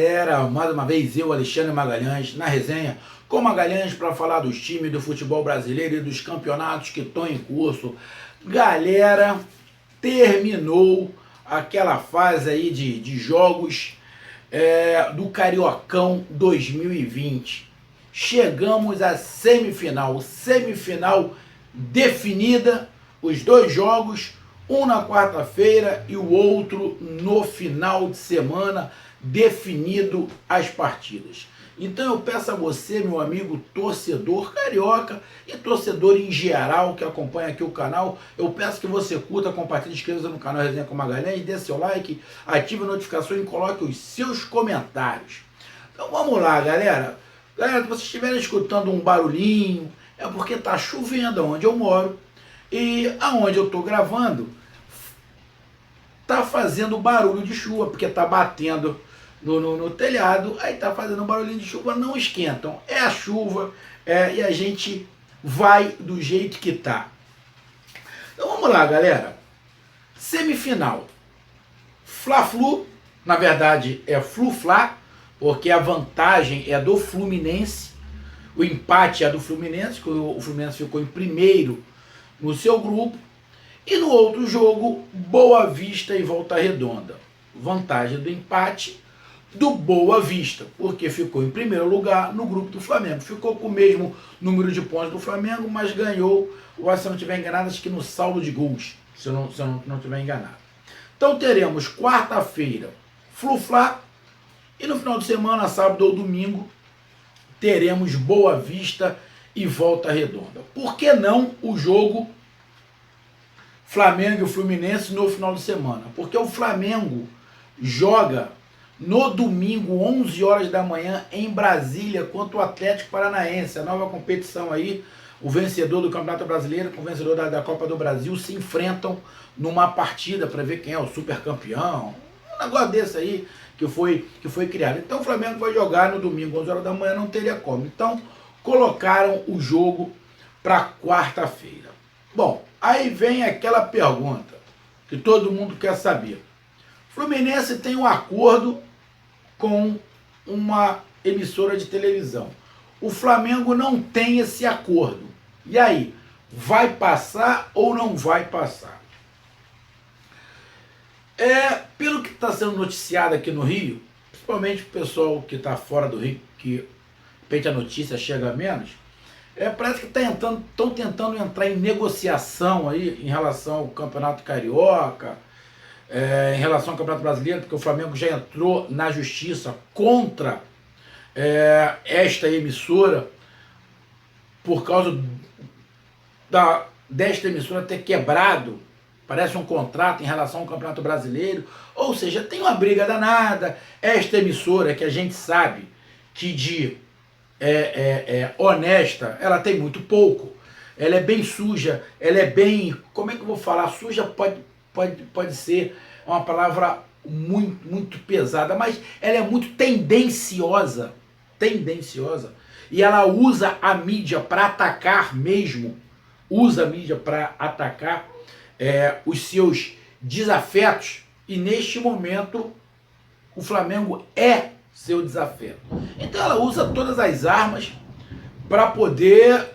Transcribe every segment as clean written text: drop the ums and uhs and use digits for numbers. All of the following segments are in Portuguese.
galera, mais uma vez eu, Alexandre Magalhães, na resenha com Magalhães para falar dos times do futebol brasileiro e dos campeonatos que estão em curso. Galera, terminou aquela fase aí de jogos do Cariocão 2020. Chegamos à semifinal definida, os dois jogos, um na quarta-feira e o outro no final de semana, definido as partidas. Então eu peço a você, meu amigo torcedor carioca e torcedor em geral que acompanha aqui o canal, eu peço que você curta, compartilhe, inscreva-se no canal Resenha com Magalhães, dê seu like, ative a notificação e coloque os seus comentários. Então vamos lá, galera. Galera, se vocês estiverem escutando um barulhinho, é porque está chovendo onde eu moro e aonde eu estou gravando tá fazendo barulho de chuva, porque tá batendo no telhado, aí tá fazendo um barulhinho de chuva, não esquentam, é a chuva, e a gente vai do jeito que tá. Então vamos lá, galera. Semifinal. Fla-Flu, na verdade é Flu-Fla, porque a vantagem é do Fluminense, o empate é do Fluminense, que o Fluminense ficou em primeiro no seu grupo. E no outro jogo, Boa Vista e Volta Redonda. Vantagem do empate do Boa Vista, porque ficou em primeiro lugar no grupo do Flamengo. Ficou com o mesmo número de pontos do Flamengo, mas ganhou, se eu não estiver enganado, acho que no saldo de gols, se eu não estiver enganado. Então teremos quarta-feira Flu-Fla e no final de semana, sábado ou domingo, teremos Boa Vista e Volta Redonda. Por que não o jogo Flamengo e o Fluminense no final de semana? Porque o Flamengo joga no domingo, 11 horas da manhã, em Brasília, contra o Atlético Paranaense. A nova competição aí, o vencedor do Campeonato Brasileiro com o vencedor da Copa do Brasil se enfrentam numa partida para ver quem é o super campeão. Um negócio desse aí que foi criado. Então o Flamengo vai jogar no domingo, 11 horas da manhã, não teria como. Então colocaram o jogo para quarta-feira. Bom, aí vem aquela pergunta que todo mundo quer saber. Fluminense tem um acordo com uma emissora de televisão. O Flamengo não tem esse acordo. E aí, vai passar ou não vai passar? Pelo que está sendo noticiado aqui no Rio, principalmente o pessoal que está fora do Rio, que de repente a notícia chega a menos, parece que estão tentando entrar em negociação aí em relação ao Campeonato Carioca, em relação ao Campeonato Brasileiro, porque o Flamengo já entrou na justiça contra esta emissora por causa desta emissora ter quebrado, parece um contrato em relação ao Campeonato Brasileiro. Ou seja, tem uma briga danada. Esta emissora, que a gente sabe que honesta, ela tem muito pouco, ela é bem suja, ela é bem, como é que eu vou falar? Suja pode ser uma palavra muito pesada, mas ela é muito tendenciosa, e ela usa a mídia para atacar mesmo, os seus desafetos, e neste momento o Flamengo é seu desafeto. Então ela usa todas as armas para poder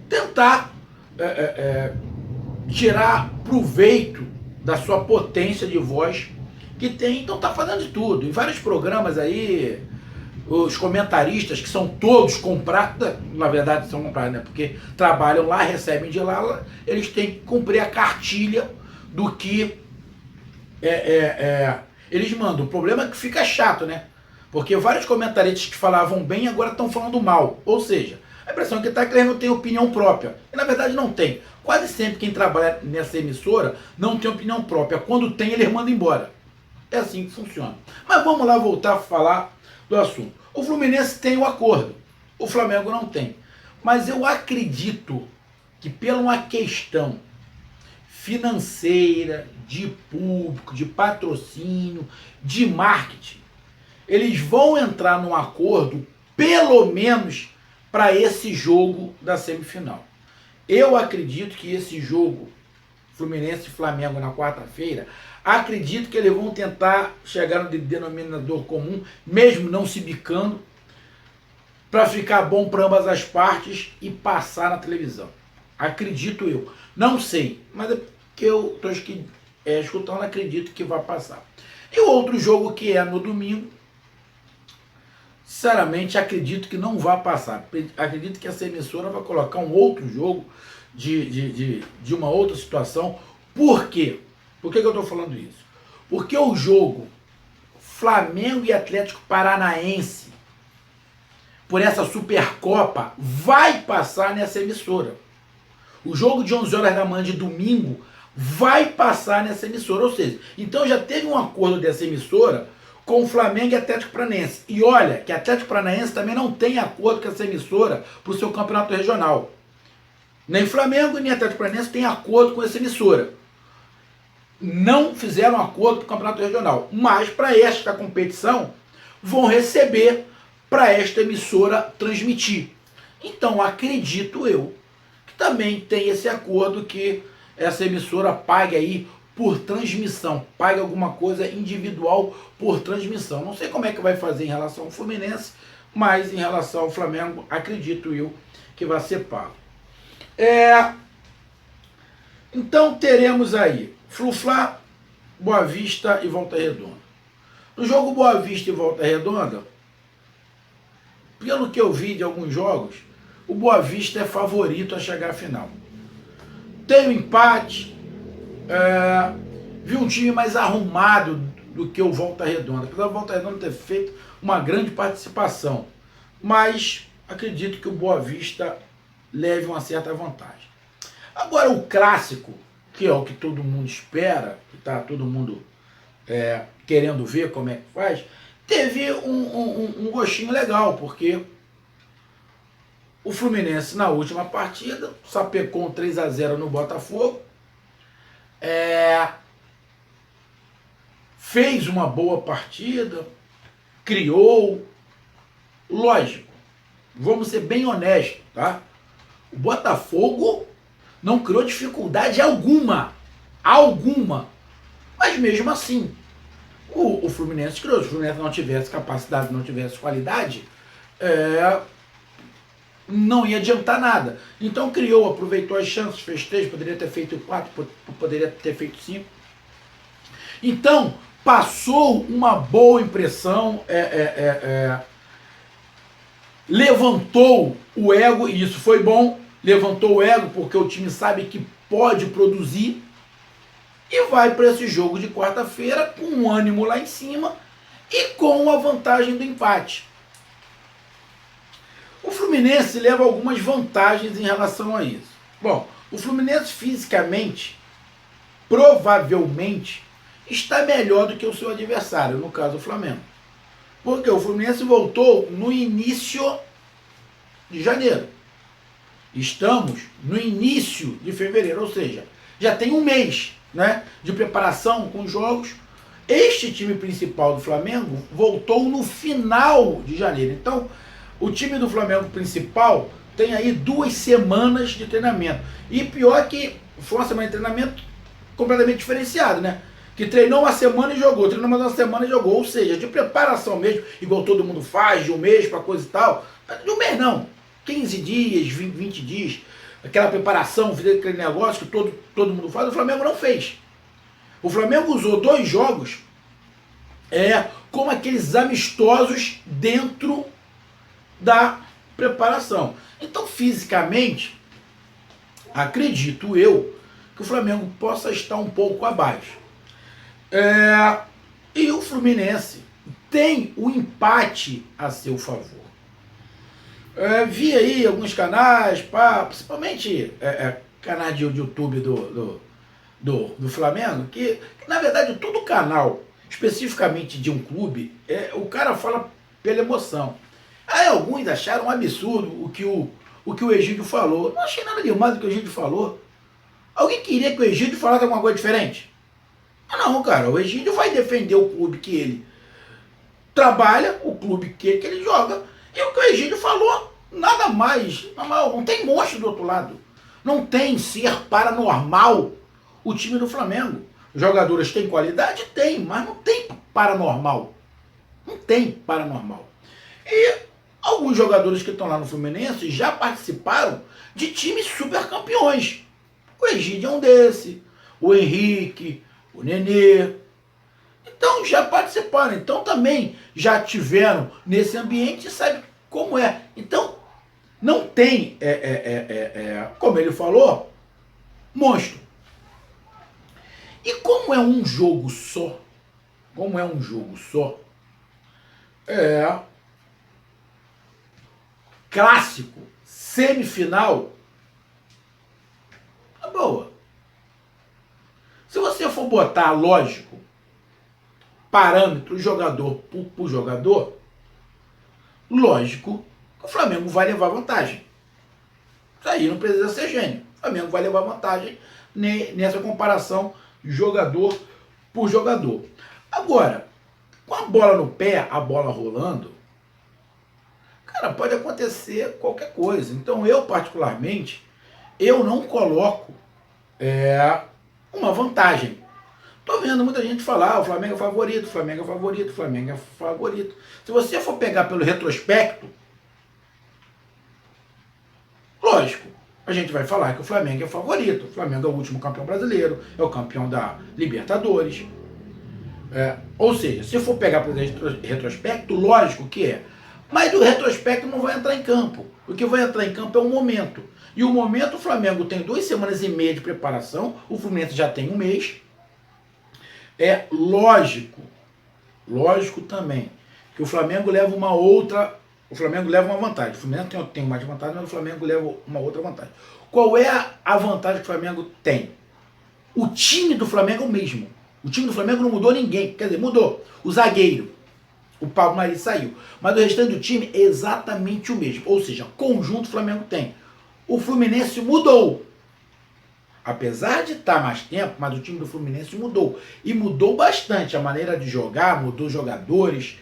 tentar tirar proveito da sua potência de voz que tem. Então tá fazendo de tudo. Em vários programas aí, os comentaristas, que são todos comprados, na verdade são comprados, né? Porque trabalham lá, recebem de lá, eles têm que cumprir a cartilha do que eles mandam. O problema é que fica chato, né? Porque vários comentaristas que falavam bem agora estão falando mal. Ou seja, a impressão é que está que eles não têm opinião própria. E na verdade não tem. Quase sempre quem trabalha nessa emissora não tem opinião própria. Quando tem, eles mandam embora. É assim que funciona. Mas vamos lá voltar a falar do assunto. O Fluminense tem o acordo. O Flamengo não tem. Mas eu acredito que pela uma questão financeira, de público, de patrocínio, de marketing, eles vão entrar num acordo, pelo menos, para esse jogo da semifinal. Eu acredito que esse jogo Fluminense e Flamengo na quarta-feira, acredito que eles vão tentar chegar no denominador comum, mesmo não se bicando, para ficar bom para ambas as partes e passar na televisão. Acredito eu. Não sei, mas é porque eu estou escutando, acredito que vai passar. E o outro jogo que é no domingo, sinceramente acredito que não vai passar. Acredito que essa emissora vai colocar um outro jogo de uma outra situação. Por quê? Por que eu estou falando isso? Porque o jogo Flamengo e Atlético Paranaense por essa Supercopa vai passar nessa emissora. O jogo de 11 horas da manhã de domingo vai passar nessa emissora. Ou seja, então já teve um acordo dessa emissora com o Flamengo e Atlético Paranaense. E olha, que Atlético Paranaense também não tem acordo com essa emissora para o seu campeonato regional. Nem Flamengo nem Atlético Paranaense tem acordo com essa emissora. Não fizeram acordo para o campeonato regional. Mas para esta competição vão receber para esta emissora transmitir. Então acredito eu que também tem esse acordo que essa emissora pague aí por transmissão, pague alguma coisa individual por transmissão. Não sei como é que vai fazer em relação ao Fluminense, mas em relação ao Flamengo, acredito eu que vai ser pago. Então teremos aí Flu-Fla, Boa Vista e Volta Redonda. No jogo Boa Vista e Volta Redonda, pelo que eu vi de alguns jogos, o Boa Vista é favorito a chegar à final. Tem um empate, vi um time mais arrumado do que o Volta Redonda. Apesar do Volta Redonda ter feito uma grande participação, mas acredito que o Boa Vista leve uma certa vantagem. Agora o clássico, que é o que todo mundo espera, que está todo mundo querendo ver como é que faz, teve um gostinho legal, porque o Fluminense na última partida sapecou um 3-0 no Botafogo, fez uma boa partida, criou, lógico, vamos ser bem honestos, tá? O Botafogo não criou dificuldade alguma, mas mesmo assim, o Fluminense criou. Se o Fluminense não tivesse capacidade, não tivesse qualidade, não ia adiantar nada. Então criou, aproveitou as chances, fez 3, poderia ter feito 4, poderia ter feito 5. Então, passou uma boa impressão, levantou o ego, e isso foi bom, levantou o ego porque o time sabe que pode produzir, e vai para esse jogo de quarta-feira com um ânimo lá em cima e com a vantagem do empate. O Fluminense leva algumas vantagens em relação a isso. Bom, o Fluminense fisicamente, provavelmente, está melhor do que o seu adversário, no caso o Flamengo. Porque o Fluminense voltou no início de janeiro. Estamos no início de fevereiro, ou seja, já tem um mês, né, de preparação com os jogos. Este time principal do Flamengo voltou no final de janeiro. Então, o time do Flamengo principal tem aí 2 semanas de treinamento. E pior que foi uma semana de treinamento completamente diferenciado, né? Que treinou uma semana e jogou, treinou mais uma semana e jogou. Ou seja, de preparação mesmo, igual todo mundo faz, de um mês para coisa e tal. De um mês não, 15 dias, 20 dias. Aquela preparação, aquele negócio que todo mundo faz, o Flamengo não fez. O Flamengo usou 2 jogos como aqueles amistosos dentro da preparação. Então, fisicamente, acredito eu que o Flamengo possa estar um pouco abaixo. E o Fluminense tem o empate a seu favor. Vi aí alguns canais, principalmente canais de YouTube do Flamengo, que na verdade todo canal, especificamente de um clube, o cara fala pela emoção. Aí alguns acharam um absurdo o que o Egídio falou. Não achei nada demais do que o Egídio falou. Alguém queria que o Egídio falasse alguma coisa diferente? Não, cara, o Egídio vai defender o clube que ele trabalha, o clube que ele joga, e o que o Egídio falou, nada mais. Não tem monstro do outro lado. Não tem ser paranormal o time do Flamengo. Os jogadores têm qualidade? Tem, mas não tem paranormal. Não tem paranormal. E alguns jogadores que estão lá no Fluminense já participaram de times super campeões. O Egídio é um desse, o Henrique, o Nenê. Então já participaram, então também já tiveram nesse ambiente e sabem como é. Então não tem, como ele falou, monstro. E como é um jogo só, clássico, semifinal, tá boa. Se você for botar, lógico, parâmetro jogador por jogador, lógico que o Flamengo vai levar vantagem. Isso aí não precisa ser gênio. O Flamengo vai levar vantagem nessa comparação jogador por jogador. Agora, com a bola no pé, a bola rolando, cara, pode acontecer qualquer coisa. Então eu, particularmente, eu não coloco uma vantagem. Tô vendo muita gente falar, o Flamengo é favorito, o Flamengo é favorito, o Flamengo é favorito. Se você for pegar pelo retrospecto, lógico, a gente vai falar que o Flamengo é favorito. O Flamengo é o último campeão brasileiro, é o campeão da Libertadores. Ou seja, se for pegar pelo retrospecto, lógico que é. Mas o retrospecto não vai entrar em campo. O que vai entrar em campo é o momento. E o momento, o Flamengo tem 2 semanas e meia de preparação, o Fluminense já tem 1 mês. É lógico também, que o Flamengo leva uma vantagem. O Fluminense tem mais vantagem, mas o Flamengo leva uma outra vantagem. Qual é a vantagem que o Flamengo tem? O time do Flamengo é o mesmo. O time do Flamengo não mudou ninguém. Quer dizer, mudou. O zagueiro, o Pablo Mari saiu. Mas o restante do time é exatamente o mesmo. Ou seja, conjunto o Flamengo tem. O Fluminense mudou. Apesar de estar mais tempo, mas o time do Fluminense mudou. E mudou bastante a maneira de jogar, mudou os jogadores,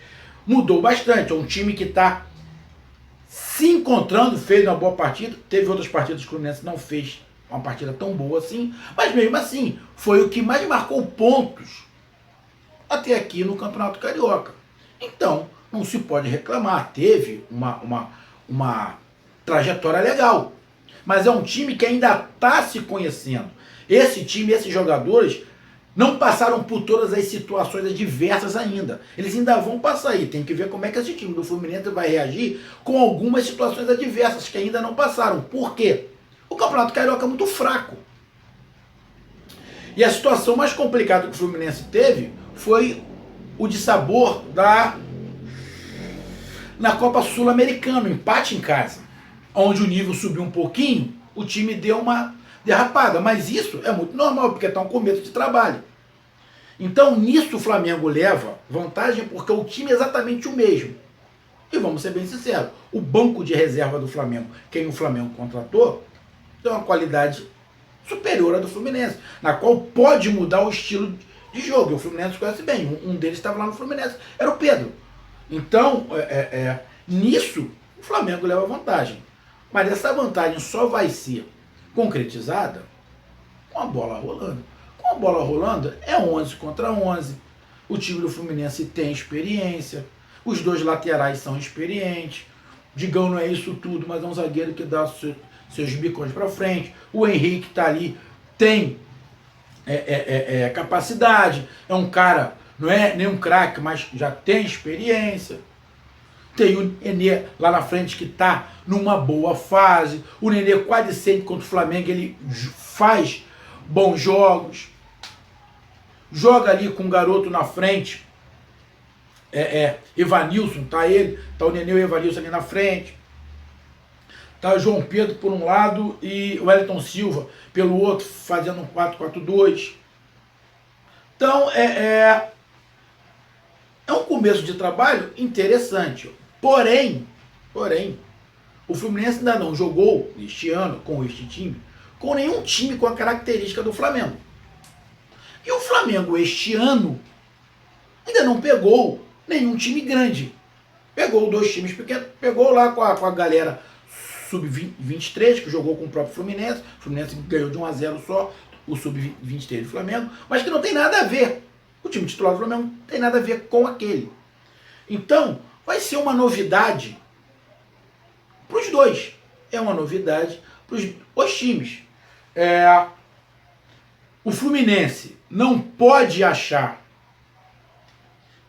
mudou bastante. É um time que está se encontrando, fez uma boa partida. Teve outras partidas que o Fluminense não fez uma partida tão boa assim, mas mesmo assim, foi o que mais marcou pontos até aqui no Campeonato Carioca. Então, não se pode reclamar. Teve uma trajetória legal. Mas é um time que ainda está se conhecendo. Esse time, esses jogadores, não passaram por todas as situações adversas ainda. Eles ainda vão passar aí. Tem que ver como é que esse time do Fluminense vai reagir com algumas situações adversas que ainda não passaram. Por quê? O Campeonato Carioca é muito fraco. E a situação mais complicada que o Fluminense teve foi o dissabor na Copa Sul-Americana, o empate em casa. Onde o nível subiu um pouquinho, o time deu uma derrapada. Mas isso é muito normal, porque está um começo de trabalho. Então, nisso o Flamengo leva vantagem, porque o time é exatamente o mesmo. E vamos ser bem sinceros, o banco de reserva do Flamengo, quem o Flamengo contratou, tem uma qualidade superior à do Fluminense, na qual pode mudar o estilo de jogo. E o Fluminense conhece bem, um deles estava lá no Fluminense, era o Pedro. Então, nisso, o Flamengo leva vantagem. Mas essa vantagem só vai ser concretizada com a bola rolando. Com a bola rolando é 11 contra 11. O time do Fluminense tem experiência. Os 2 laterais são experientes. Digão não é isso tudo, mas é um zagueiro que dá seus bicões para frente. O Henrique está ali, tem capacidade. É um cara, não é nem um craque, mas já tem experiência. Tem o Nenê lá na frente que está numa boa fase. O Nenê quase sempre contra o Flamengo, ele faz bons jogos. Joga ali com o garoto na frente. Evanilson, tá o Nenê e o Evanilson ali na frente. Tá o João Pedro por um lado e o Wellington Silva pelo outro, fazendo um 4-4-2. Então, é um começo de trabalho interessante. Porém, o Fluminense ainda não jogou este ano com este time, com nenhum time com a característica do Flamengo. E o Flamengo este ano ainda não pegou nenhum time grande. Pegou 2 times pequenos, pegou lá com a galera sub-23, que jogou com o próprio Fluminense. O Fluminense ganhou de 1-0 só. o sub-23 do Flamengo, mas que não tem nada a ver. O time titular do Flamengo não tem nada a ver com aquele. Então, vai ser uma novidade para os dois. É uma novidade para os times. O Fluminense não pode achar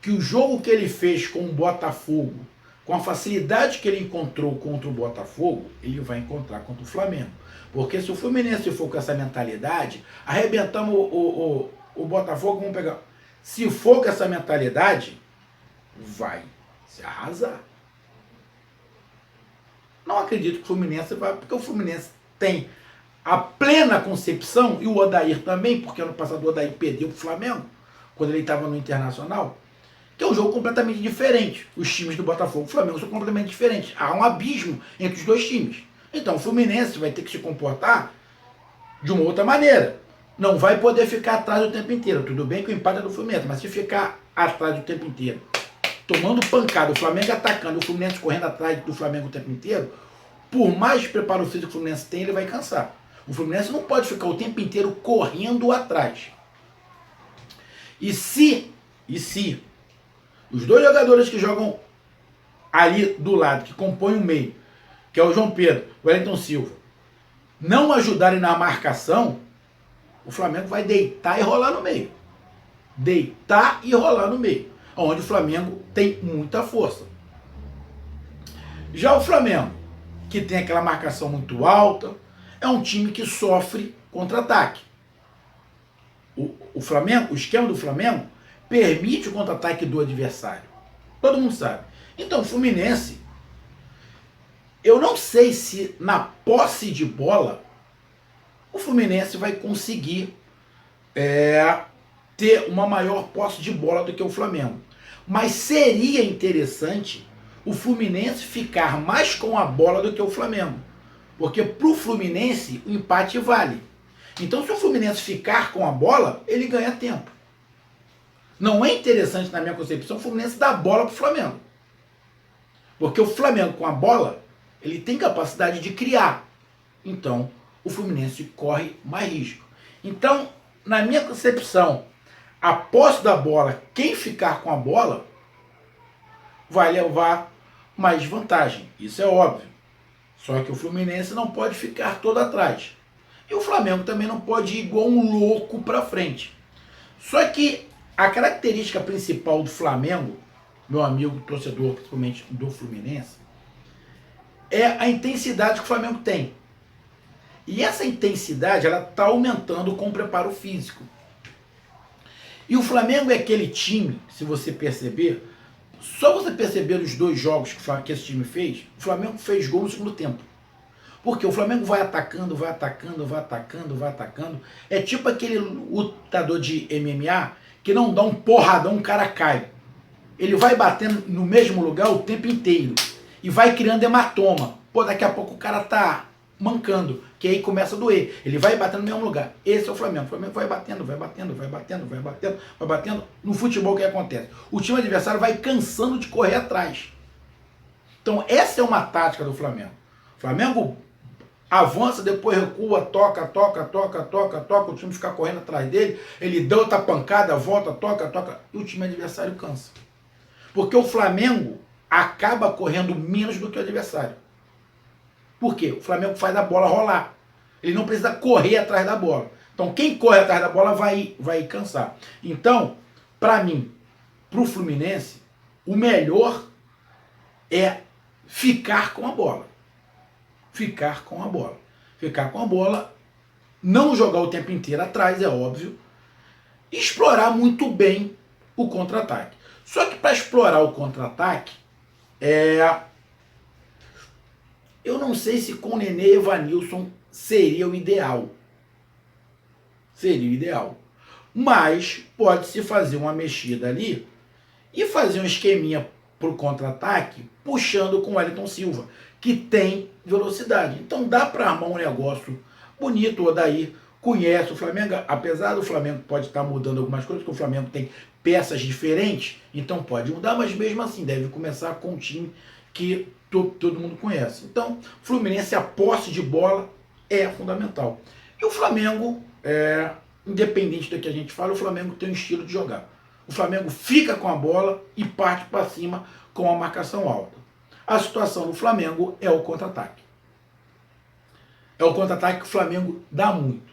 que o jogo que ele fez com o Botafogo, com a facilidade que ele encontrou contra o Botafogo, ele vai encontrar contra o Flamengo. Porque se o Fluminense for com essa mentalidade, arrebentamos o Botafogo, vamos pegar. Se for com essa mentalidade, vai se arrasar. Não acredito que o Fluminense vai, porque o Fluminense tem a plena concepção, e o Odair também, porque ano passado o Odair perdeu para o Flamengo, quando ele estava no Internacional, que é um jogo completamente diferente. Os times do Botafogo e do Flamengo são completamente diferentes. Há um abismo entre os dois times. Então o Fluminense vai ter que se comportar de uma outra maneira. Não vai poder ficar atrás o tempo inteiro. Tudo bem que o empate é do Fluminense, mas se ficar atrás o tempo inteiro, tomando pancada, o Flamengo atacando, o Fluminense correndo atrás do Flamengo o tempo inteiro, por mais preparo físico que o Fluminense tem, ele vai cansar. O Fluminense não pode ficar o tempo inteiro correndo atrás. E se os dois jogadores que jogam ali do lado, que compõem o meio, que é o João Pedro, o Wellington Silva, não ajudarem na marcação, o Flamengo vai deitar e rolar no meio. Deitar e rolar no meio. Onde o Flamengo tem muita força. Já o Flamengo, que tem aquela marcação muito alta, é um time que sofre contra-ataque. O Flamengo, o esquema do Flamengo permite o contra-ataque do adversário. Todo mundo sabe. Então o Fluminense, eu não sei se na posse de bola o Fluminense vai conseguir ter uma maior posse de bola do que o Flamengo. Mas seria interessante o Fluminense ficar mais com a bola do que o Flamengo. Porque para o Fluminense o empate vale. Então se o Fluminense ficar com a bola, ele ganha tempo. Não é interessante, na minha concepção, o Fluminense dar a bola para o Flamengo. Porque o Flamengo com a bola, ele tem capacidade de criar. Então o Fluminense corre mais risco. Então, na minha concepção, a posse da bola, quem ficar com a bola, vai levar mais vantagem. Isso é óbvio. Só que o Fluminense não pode ficar todo atrás. E o Flamengo também não pode ir igual um louco para frente. Só que a característica principal do Flamengo, meu amigo torcedor, principalmente do Fluminense, é a intensidade que o Flamengo tem. E essa intensidade, ela está aumentando com o preparo físico. E o Flamengo é aquele time, se você perceber, só você perceber os dois jogos que esse time fez, o Flamengo fez gol no segundo tempo. Porque o Flamengo vai atacando, vai atacando, vai atacando, vai atacando. É tipo aquele lutador de MMA que não dá um porradão, o cara cai. Ele vai batendo no mesmo lugar o tempo inteiro. E vai criando hematoma. Pô, daqui a pouco o cara tá mancando, que aí começa a doer. Ele vai batendo no mesmo lugar. Esse é o Flamengo. O Flamengo vai batendo, vai batendo, vai batendo, vai batendo, vai batendo. No futebol o que acontece? O time adversário vai cansando de correr atrás. Então essa é uma tática do Flamengo. O Flamengo avança, depois recua, toca, toca, toca, toca, toca, o time fica correndo atrás dele, ele dá outra pancada, volta, toca, toca, e o time adversário cansa. Porque o Flamengo acaba correndo menos do que o adversário. Por quê? O Flamengo faz a bola rolar. Ele não precisa correr atrás da bola. Então quem corre atrás da bola vai cansar. Então, para mim, para o Fluminense, o melhor é ficar com a bola. Ficar com a bola. Ficar com a bola, não jogar o tempo inteiro atrás, é óbvio, e explorar muito bem o contra-ataque. Só que para explorar o contra-ataque, eu não sei se com Nenê e Evanilson seria o ideal. Seria o ideal. Mas pode-se fazer uma mexida ali e fazer um esqueminha para o contra-ataque, puxando com o Wellington Silva, que tem velocidade. Então dá para armar um negócio bonito. O Odair conhece o Flamengo, apesar do Flamengo pode estar mudando algumas coisas, porque o Flamengo tem peças diferentes, então pode mudar, mas mesmo assim deve começar com um time que todo mundo conhece. Então, Fluminense, a posse de bola é fundamental. E o Flamengo, independente do que a gente fala, o Flamengo tem um estilo de jogar. O Flamengo fica com a bola e parte para cima com a marcação alta. A situação do Flamengo é o contra-ataque. É o contra-ataque que o Flamengo dá muito.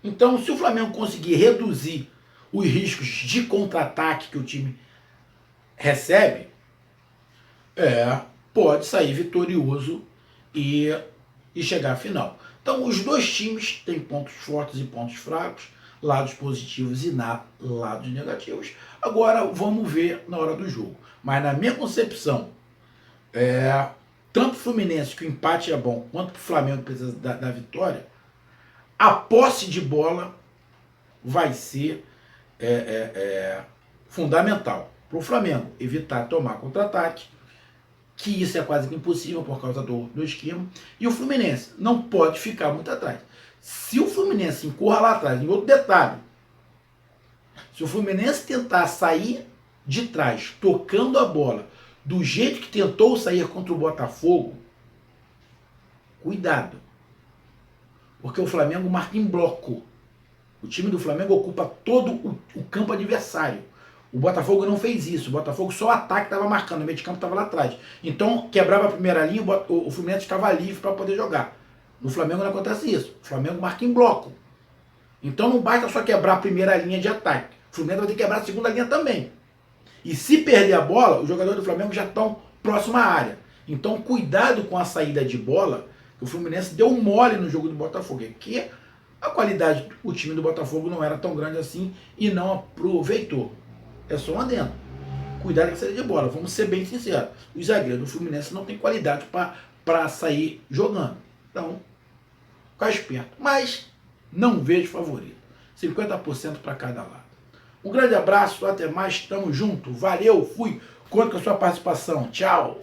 Então, se o Flamengo conseguir reduzir os riscos de contra-ataque que o time recebe, pode sair vitorioso e chegar à final. Então, os dois times têm pontos fortes e pontos fracos, lados positivos e lados negativos. Agora, vamos ver na hora do jogo. Mas, na minha concepção, tanto o Fluminense, que o empate é bom, quanto o Flamengo precisa da vitória, a posse de bola vai ser fundamental para o Flamengo evitar tomar contra-ataque, que isso é quase que impossível por causa do esquema, e o Fluminense não pode ficar muito atrás. Se o Fluminense encorra lá atrás, em outro detalhe, se o Fluminense tentar sair de trás, tocando a bola, do jeito que tentou sair contra o Botafogo, cuidado. Porque o Flamengo marca em bloco. O time do Flamengo ocupa todo o campo adversário. O Botafogo não fez isso. O Botafogo só o ataque estava marcando, o meio de campo estava lá atrás. Então, quebrava a primeira linha, o Fluminense ficava livre para poder jogar. No Flamengo não acontece isso. O Flamengo marca em bloco. Então não basta só quebrar a primeira linha de ataque. O Fluminense vai ter que quebrar a segunda linha também. E se perder a bola, os jogadores do Flamengo já estão próximo à área. Então, cuidado com a saída de bola. O Fluminense deu um mole no jogo do Botafogo. Porque a qualidade do time do Botafogo não era tão grande assim e não aproveitou. É só um adendo. Cuidado com a saída de bola. Vamos ser bem sinceros. Os zagueiros do Fluminense não têm qualidade para sair jogando. Então, fica esperto. Mas não vejo favorito. 50% para cada lado. Um grande abraço, até mais, tamo junto, valeu, fui, conto com a sua participação, tchau!